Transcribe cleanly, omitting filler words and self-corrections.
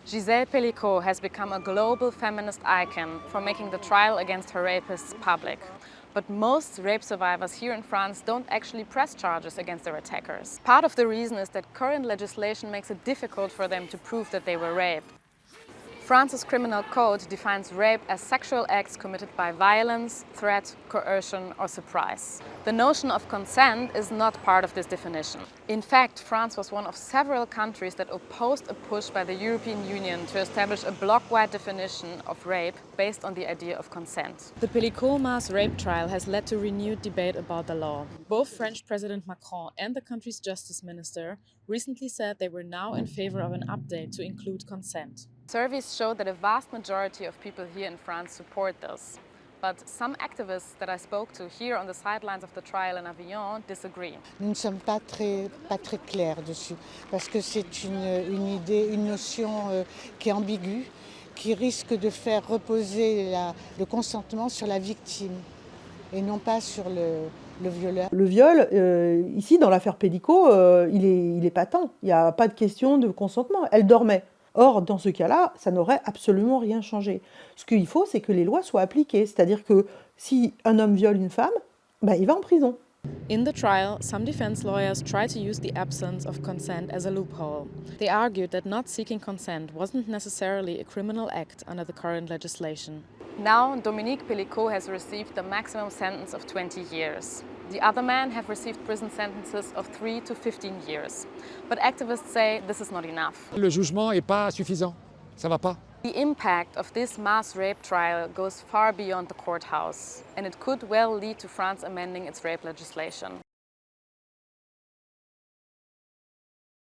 Gisèle Pelicot has become a global feminist icon for making the trial against her rapists public. But most rape survivors here in France don't actually press charges against their attackers. Part of the reason is that current legislation makes it difficult for them to prove that they were raped. France's criminal code defines rape as sexual acts committed by violence, threat, coercion, or surprise. The notion of consent is not part of this definition. In fact, France was one of several countries that opposed a push by the European Union to establish a bloc-wide definition of rape based on the idea of consent. The Pelicot mass rape trial has led to renewed debate about the law. Both French President Macron and the country's justice minister recently said they were now in favor of an update to include consent. Surveys show that a vast majority of people here in France support this. But some activists that I spoke to here on the sidelines of the trial in Avignon disagree. Nous ne sommes pas très clairs dessus, parce que c'est une idée, une notion qui est ambiguë, qui risque de faire reposer le consentement sur la victime et non pas sur le violeur. Le viol, ici dans l'affaire Pelicot, il est patent. Il n'y a pas de question de consentement. Elle dormait. Or, dans ce cas-là, ça n'aurait absolument rien changé. Ce qu'il faut, c'est que les lois soient appliquées. C'est-à-dire que si un homme viole une femme, il va en prison. In the trial, some defense lawyers tried to use the absence of consent as a loophole. They argued that not seeking consent wasn't necessarily a criminal act under the current legislation. Now, Dominique Pelicot has received the maximum sentence of 20 years. The other men have received prison sentences of 3 to 15 years. But activists say this is not enough. Le jugement n'est pas suffisant, ça va pas. The impact of this mass rape trial goes far beyond the courthouse, and it could well lead to France amending its rape legislation.